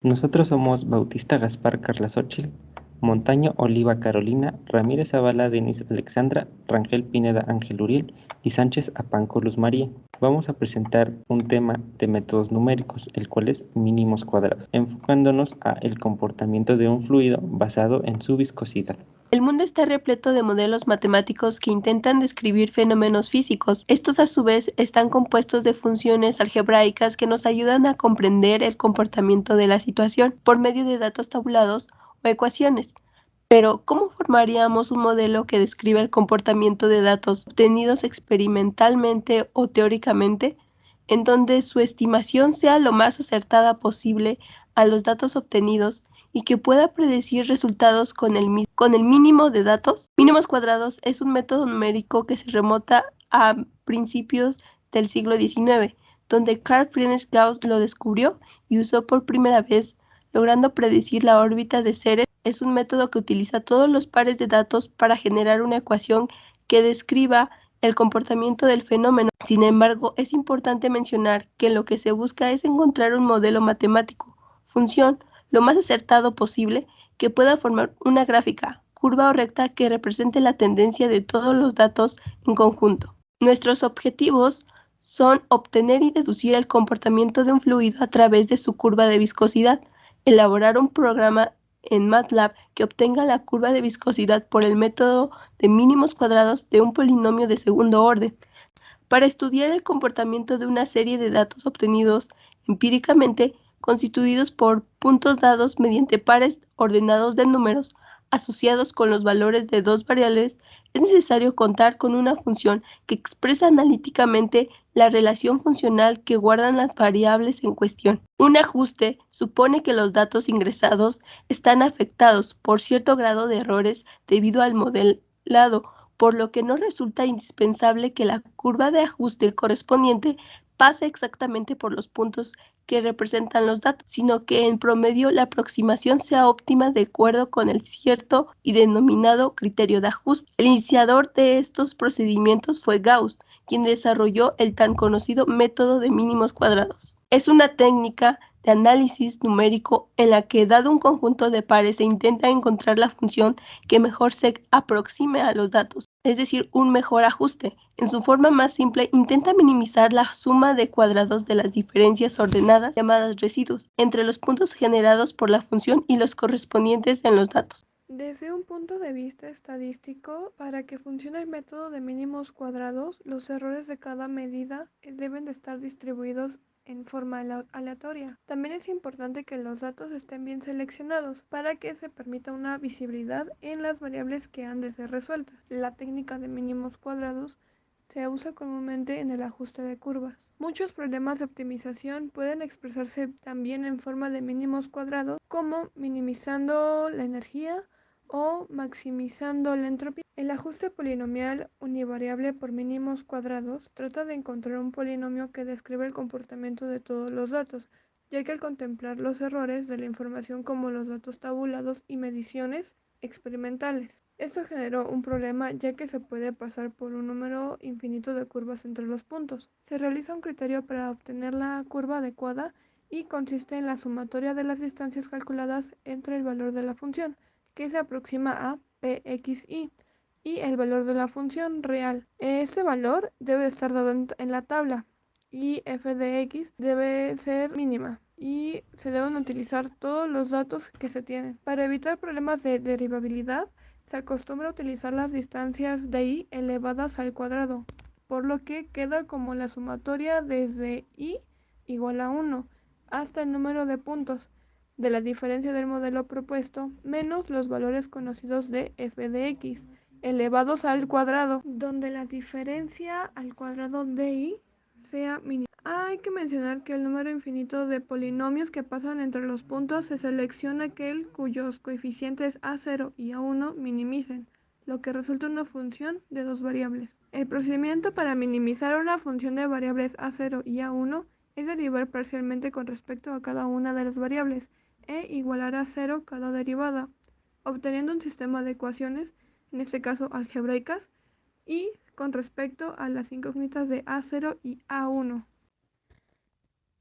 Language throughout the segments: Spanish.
Nosotros somos Bautista Gaspar Carla Xóchitl, Montaño Oliva Carolina, Ramírez Zavala Denis Alexandra, Rangel Pineda Ángel Uriel y Sánchez Apanco Luz María. Vamos a presentar un tema de métodos numéricos, el cual es mínimos cuadrados, enfocándonos a el comportamiento de un fluido basado en su viscosidad. El mundo está repleto de modelos matemáticos que intentan describir fenómenos físicos. Estos a su vez están compuestos de funciones algebraicas que nos ayudan a comprender el comportamiento de la situación por medio de datos tabulados o ecuaciones. Pero, ¿cómo formaríamos un modelo que describa el comportamiento de datos obtenidos experimentalmente o teóricamente, en donde su estimación sea lo más acertada posible a los datos obtenidos y que pueda predecir resultados con el mínimo de datos? Mínimos cuadrados es un método numérico que se remonta a principios del siglo XIX, donde Carl Friedrich Gauss lo descubrió y usó por primera vez, logrando predecir la órbita de Ceres. Es un método que utiliza todos los pares de datos para generar una ecuación que describa el comportamiento del fenómeno. Sin embargo, es importante mencionar que lo que se busca es encontrar un modelo matemático, función, lo más acertado posible, que pueda formar una gráfica, curva o recta que represente la tendencia de todos los datos en conjunto. Nuestros objetivos son obtener y deducir el comportamiento de un fluido a través de su curva de viscosidad, elaborar un programa en MATLAB que obtenga la curva de viscosidad por el método de mínimos cuadrados de un polinomio de segundo orden, para estudiar el comportamiento de una serie de datos obtenidos empíricamente, constituidos por puntos dados mediante pares ordenados de números asociados con los valores de dos variables. Es necesario contar con una función que expresa analíticamente la relación funcional que guardan las variables en cuestión. Un ajuste supone que los datos ingresados están afectados por cierto grado de errores debido al modelado, por lo que no resulta indispensable que la curva de ajuste correspondiente pase exactamente por los puntos que representan los datos, sino que en promedio la aproximación sea óptima de acuerdo con el cierto y denominado criterio de ajuste. El iniciador de estos procedimientos fue Gauss, quien desarrolló el tan conocido método de mínimos cuadrados. Es una técnica de análisis numérico en la que, dado un conjunto de pares, se intenta encontrar la función que mejor se aproxime a los datos, es decir, un mejor ajuste. En su forma más simple, intenta minimizar la suma de cuadrados de las diferencias ordenadas, llamadas residuos, entre los puntos generados por la función y los correspondientes en los datos. Desde un punto de vista estadístico, para que funcione el método de mínimos cuadrados, los errores de cada medida deben de estar distribuidos en forma aleatoria. También es importante que los datos estén bien seleccionados para que se permita una visibilidad en las variables que han de ser resueltas. La técnica de mínimos cuadrados se usa comúnmente en el ajuste de curvas. Muchos problemas de optimización pueden expresarse también en forma de mínimos cuadrados, como minimizando la energía o maximizando la entropía. El ajuste polinomial univariable por mínimos cuadrados trata de encontrar un polinomio que describe el comportamiento de todos los datos, ya que al contemplar los errores de la información como los datos tabulados y mediciones experimentales. Esto generó un problema, ya que se puede pasar por un número infinito de curvas entre los puntos. Se realiza un criterio para obtener la curva adecuada y consiste en la sumatoria de las distancias calculadas entre el valor de la función, que se aproxima a pxi, y el valor de la función real. Este valor debe estar dado en la tabla y f de x debe ser mínima y se deben utilizar todos los datos que se tienen. Para evitar problemas de derivabilidad, se acostumbra a utilizar las distancias de i elevadas al cuadrado, por lo que queda como la sumatoria desde i igual a 1 hasta el número de puntos de la diferencia del modelo propuesto menos los valores conocidos de f de x elevados al cuadrado, donde la diferencia al cuadrado de i sea mínima. Hay que mencionar que el número infinito de polinomios que pasan entre los puntos se selecciona aquel cuyos coeficientes a0 y a1 minimicen, lo que resulta una función de dos variables. El procedimiento para minimizar una función de variables a0 y a1 es derivar parcialmente con respecto a cada una de las variables e igualar a cero cada derivada, obteniendo un sistema de ecuaciones, en este caso algebraicas, y con respecto a las incógnitas de a0 y a1.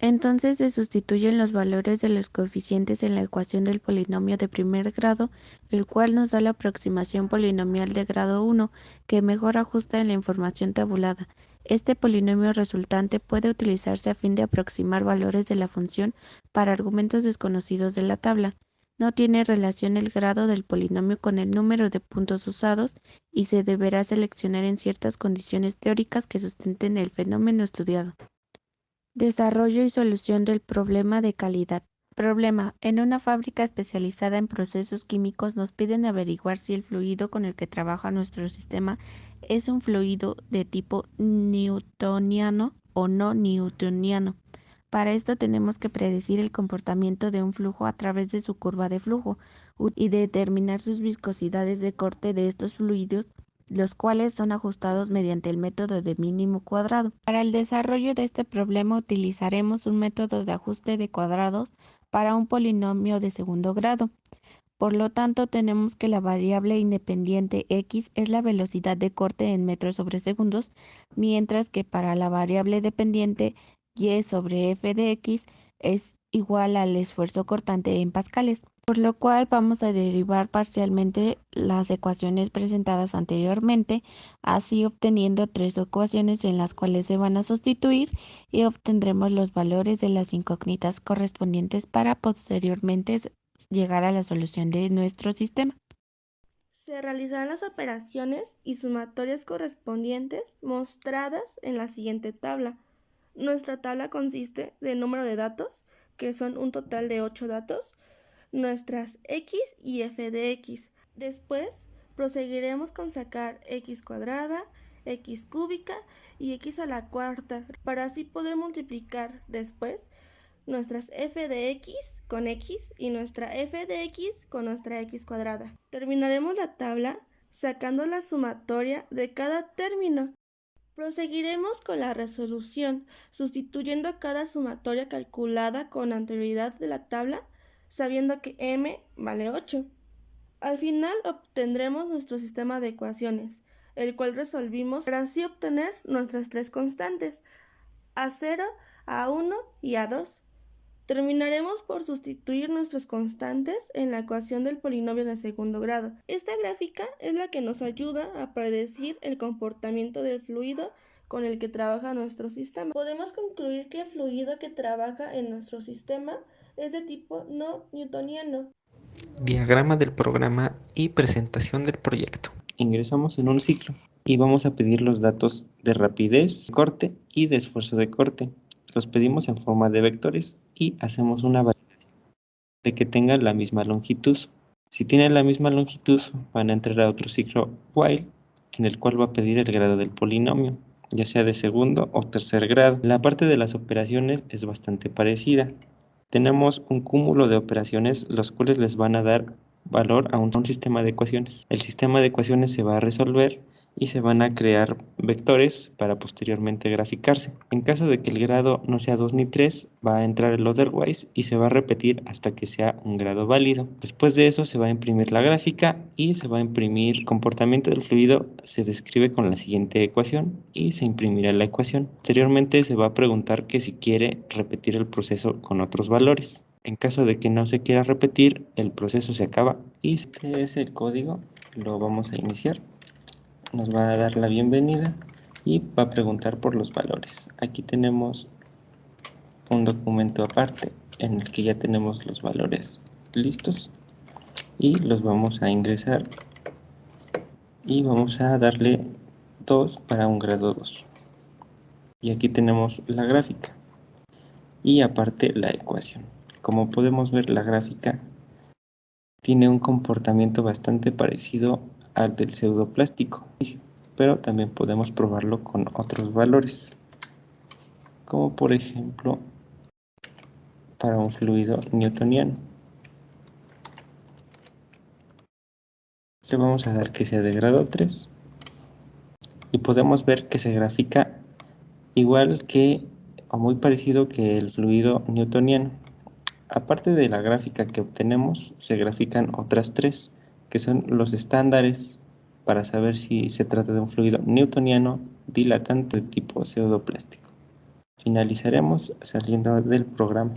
Entonces se sustituyen los valores de los coeficientes en la ecuación del polinomio de primer grado, el cual nos da la aproximación polinomial de grado 1, que mejor ajusta en la información tabulada. Este polinomio resultante puede utilizarse a fin de aproximar valores de la función para argumentos desconocidos de la tabla. No tiene relación el grado del polinomio con el número de puntos usados y se deberá seleccionar en ciertas condiciones teóricas que sustenten el fenómeno estudiado. Desarrollo y solución del problema de calidad. Problema. En una fábrica especializada en procesos químicos nos piden averiguar si el fluido con el que trabaja nuestro sistema es un fluido de tipo newtoniano o no newtoniano. Para esto tenemos que predecir el comportamiento de un flujo a través de su curva de flujo y determinar sus viscosidades de corte de estos fluidos, los cuales son ajustados mediante el método de mínimo cuadrado. Para el desarrollo de este problema utilizaremos un método de ajuste de cuadrados para un polinomio de segundo grado. Por lo tanto, tenemos que la variable independiente x es la velocidad de corte en metros sobre segundos, mientras que para la variable dependiente y sobre f de x es igual al esfuerzo cortante en pascales, por lo cual vamos a derivar parcialmente las ecuaciones presentadas anteriormente, así obteniendo tres ecuaciones en las cuales se van a sustituir y obtendremos los valores de las incógnitas correspondientes para posteriormente llegar a la solución de nuestro sistema. Se realizarán las operaciones y sumatorias correspondientes mostradas en la siguiente tabla. Nuestra tabla consiste del número de datos, que son un total de 8 datos, nuestras x y f de x. Después proseguiremos con sacar x cuadrada, x cúbica y x a la cuarta, para así poder multiplicar después nuestras f de x con x y nuestra f de x con nuestra x cuadrada. Terminaremos la tabla sacando la sumatoria de cada término. Proseguiremos con la resolución, sustituyendo cada sumatoria calculada con anterioridad de la tabla, sabiendo que m vale 8. Al final obtendremos nuestro sistema de ecuaciones, el cual resolvimos para así obtener nuestras tres constantes, A0, A1 y A2. Terminaremos por sustituir nuestras constantes en la ecuación del polinomio de segundo grado. Esta gráfica es la que nos ayuda a predecir el comportamiento del fluido con el que trabaja nuestro sistema. Podemos concluir que el fluido que trabaja en nuestro sistema es de tipo no newtoniano. Diagrama del programa y presentación del proyecto. Ingresamos en un ciclo y vamos a pedir los datos de rapidez de corte y de esfuerzo de corte. Los pedimos en forma de vectores y hacemos una validación de que tengan la misma longitud. Si tienen la misma longitud, van a entrar a otro ciclo while, en el cual va a pedir el grado del polinomio, ya sea de segundo o tercer grado. La parte de las operaciones es bastante parecida. Tenemos un cúmulo de operaciones, los cuales les van a dar valor a un sistema de ecuaciones. El sistema de ecuaciones se va a resolver y se van a crear vectores para posteriormente graficarse. En caso de que el grado no sea 2 ni 3, va a entrar el otherwise y se va a repetir hasta que sea un grado válido. Después de eso se va a imprimir la gráfica y se va a imprimir el comportamiento del fluido, se describe con la siguiente ecuación y se imprimirá la ecuación. Posteriormente se va a preguntar que si quiere repetir el proceso con otros valores. En caso de que no se quiera repetir, el proceso se acaba y este es el código, lo vamos a iniciar. Nos va a dar la bienvenida y va a preguntar por los valores. Aquí tenemos un documento aparte en el que ya tenemos los valores listos y los vamos a ingresar y vamos a darle 2 para un grado 2. Y aquí tenemos la gráfica y aparte la ecuación. Como podemos ver, la gráfica tiene un comportamiento bastante parecido al del pseudoplástico, pero también podemos probarlo con otros valores, como por ejemplo para un fluido newtoniano. Le vamos a dar que sea de grado 3 y podemos ver que se grafica igual que o muy parecido que el fluido newtoniano. Aparte de la gráfica que obtenemos, se grafican otras tres, que son los estándares para saber si se trata de un fluido newtoniano dilatante de tipo pseudoplástico. Finalizaremos saliendo del programa.